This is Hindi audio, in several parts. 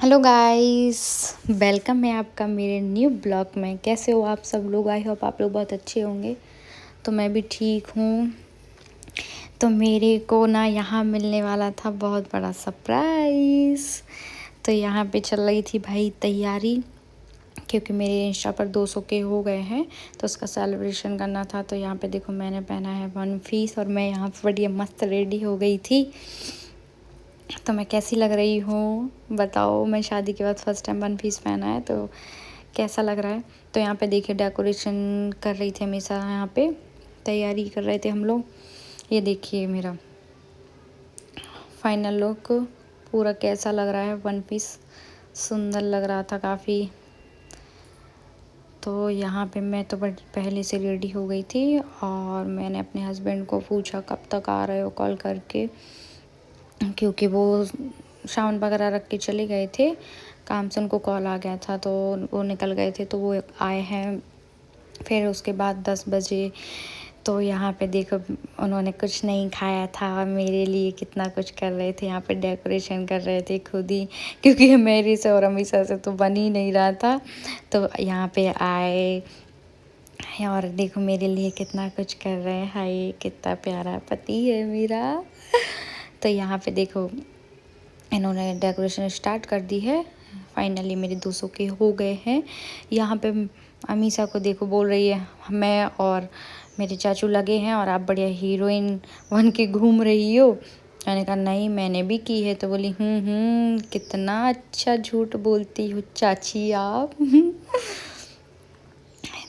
हेलो गाइस, वेलकम है आपका मेरे न्यू ब्लॉग में। कैसे हो आप सब लोग? आई होप आप लोग बहुत अच्छे होंगे। तो मैं भी ठीक हूँ। तो मेरे को ना यहाँ मिलने वाला था बहुत बड़ा सरप्राइज़। तो यहाँ पे चल रही थी भाई तैयारी, क्योंकि मेरे इंस्टा पर 200 के हो गए हैं तो उसका सेलिब्रेशन करना था। तो यहाँ पे देखो मैंने पहना है वन पीस और मैं यहाँ पे बढ़िया मस्त रेडी हो गई थी। तो मैं कैसी लग रही हूँ बताओ? मैं शादी के बाद फर्स्ट टाइम वन पीस पहना है, तो कैसा लग रहा है? तो यहाँ पे देखिए डेकोरेशन कर रही थी, हमेशा यहाँ पे तैयारी कर रहे थे हम लोग। ये देखिए मेरा फाइनल लुक पूरा कैसा लग रहा है। वन पीस सुंदर लग रहा था काफ़ी। तो यहाँ पे मैं तो बड़ी पहले से रेडी हो गई थी और मैंने अपने हस्बैंड को पूछा कब तक आ रहे हो कॉल करके, क्योंकि वो साउंड वगैरह रख के चले गए थे काम से। उनको कॉल आ गया था तो वो निकल गए थे, तो वो आए हैं फिर उसके बाद 10 बजे। तो यहाँ पे देखो उन्होंने कुछ नहीं खाया था, मेरे लिए कितना कुछ कर रहे थे। यहाँ पे डेकोरेशन कर रहे थे खुद ही, क्योंकि मेरी से और अमीषा से तो बन ही नहीं रहा था। तो यहाँ पे आए और देखो मेरे लिए कितना कुछ कर रहे हैं। हाय कितना प्यारा पति है मेरा। तो यहाँ पे देखो इन्होंने डेकोरेशन स्टार्ट कर दी है। फाइनली मेरे 200 के हो गए हैं। यहाँ पे अमीषा को देखो बोल रही है मैं और मेरे चाचू लगे हैं और आप बढ़िया हीरोइन बन के घूम रही हो। मैंने कहा नहीं मैंने भी की है। तो बोली कितना अच्छा झूठ बोलती हो चाची आप।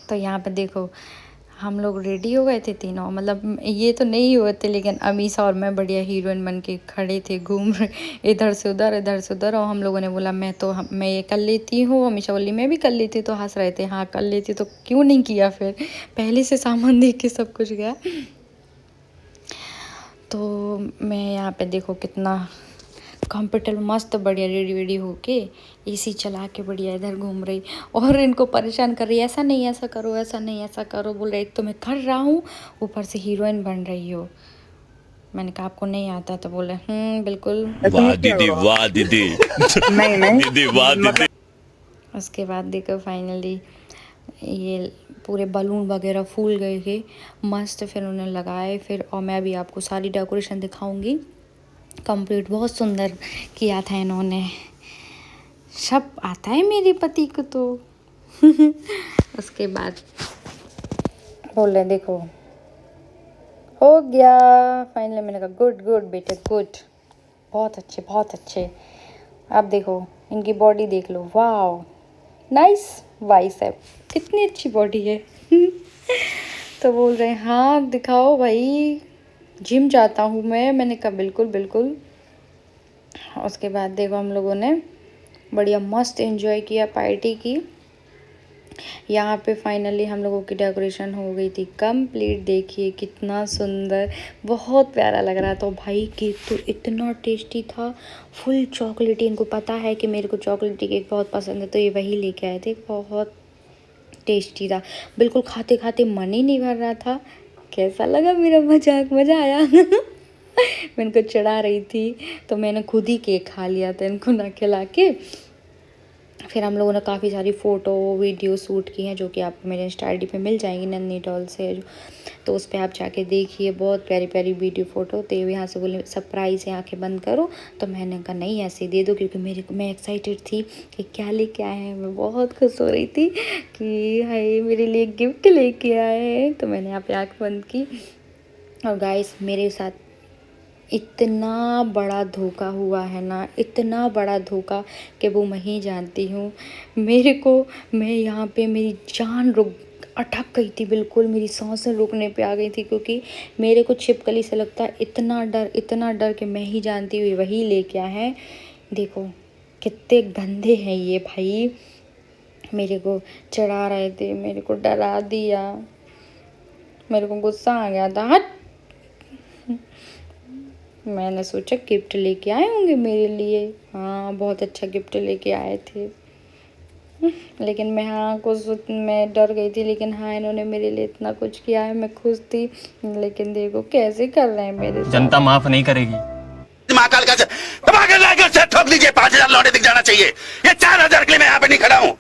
तो यहाँ पे देखो हम लोग रेडी हो गए थे तीनों, मतलब ये तो नहीं हुए थे, लेकिन अमीषा और मैं बढ़िया हीरोइन बन के खड़े थे, घूम रहे इधर से उधर इधर से उधर। और हम लोगों ने बोला मैं ये कर लेती हूँ। अमीषा बोली मैं भी कर लेती। तो हंस रहे थे, हाँ कर लेती तो क्यों नहीं किया? फिर पहले से सामान देख के सब कुछ गया। तो मैं यहाँ पे देखो कितना कंफर्टेबल मस्त बढ़िया रेडी वेडी होके एसी चला के बढ़िया इधर घूम रही और इनको परेशान कर रही है, ऐसा नहीं ऐसा करो, ऐसा नहीं ऐसा करो। बोल रहे एक तो मैं कर रहा हूँ ऊपर से हीरोइन बन रही हो। मैंने कहा आपको नहीं आता? तो बोले बिल्कुल। वाह दीदी वाह दीदी। नहीं नहीं दीदी वाह दीदी। उसके बाद देखो फाइनली ये पूरे बलून वगैरह फूल गए थे मस्त, फिर उन्हें लगाए। फिर और मैं भी आपको सारी डेकोरेशन दिखाऊंगी कंप्लीट। बहुत सुंदर किया था इन्होंने, सब आता है मेरे पति को तो। उसके बाद बोल रहे देखो हो गया फाइनली। मैंने कहा गुड गुड बेटे गुड, बहुत अच्छे बहुत अच्छे। अब देखो इनकी बॉडी देख लो, वाह नाइस बाइसेप, कितनी अच्छी बॉडी है। तो बोल रहे हैं हाँ दिखाओ भाई, जिम जाता हूँ मैं। मैंने कहा बिल्कुल बिल्कुल। उसके बाद देखो हम लोगों ने बढ़िया मस्त एंजॉय किया, पार्टी की। यहाँ पे फाइनली हम लोगों की डेकोरेशन हो गई थी कंप्लीट। देखिए कितना सुंदर, बहुत प्यारा लग रहा था। भाई केक तो इतना टेस्टी था, फुल चॉकलेटी। इनको पता है कि मेरे को चॉकलेटी केक बहुत पसंद है, तो ये वही लेके आए थे। बहुत टेस्टी था, बिल्कुल खाते खाते मन ही नहीं भर रहा था। कैसा लगा मेरा मजाक? मज़ा आया? मैं इनको चढ़ा रही थी तो मैंने खुद ही केक खा लिया था इनको ना खिला के। फिर हम लोगों ने काफ़ी सारी फ़ोटो वीडियो शूट की हैं, जो कि आपको मेरे इंस्टा आई डी पे मिल जाएंगी, नन्ही डॉल से जो। तो उस पर आप जाके देखिए, बहुत प्यारी प्यारी वीडियो फ़ोटो। तो यहाँ से बोले सरप्राइज़ है, आंखें बंद करो। तो मैंने कहा नहीं ऐसे दे दो, क्योंकि मैं एक्साइटेड थी कि क्या लेके आए हैं। मैं बहुत खुश हो रही थी कि हाय मेरे लिए गिफ्ट लेके आए हैं। तो मैंने यहाँ पे आँख बंद की। और गाइस मेरे साथ इतना बड़ा धोखा हुआ है ना, इतना बड़ा धोखा कि वो मैं ही जानती हूँ। मैं यहाँ पे मेरी जान अटक गई थी, बिल्कुल मेरी सांसें रुकने पे आ गई थी, क्योंकि मेरे को छिपकली से लगता है इतना डर कि मैं ही जानती हूँ वही लेके आए हैं। देखो कितने गंदे हैं ये भाई, मेरे को चढ़ा रहे थे, मेरे को डरा दिया, मेरे को गुस्सा आ गया था। हट, मैंने सोचा गिफ्ट लेके आए होंगे मेरे लिए। हाँ बहुत अच्छा गिफ्ट लेके आए थे। लेकिन मैं मैं डर गई थी, लेकिन हाँ इन्होंने मेरे लिए इतना कुछ किया है, मैं खुश थी। लेकिन देखो कैसे कर रहे हैं मेरे साथ। जनता माफ नहीं करेगी। महाकाल का ठोक लीजिए, 5,000 लौटे दिख जाना चाहिए। ये 4000 के लिए मैं यहाँ पे नहीं खड़ा हूँ।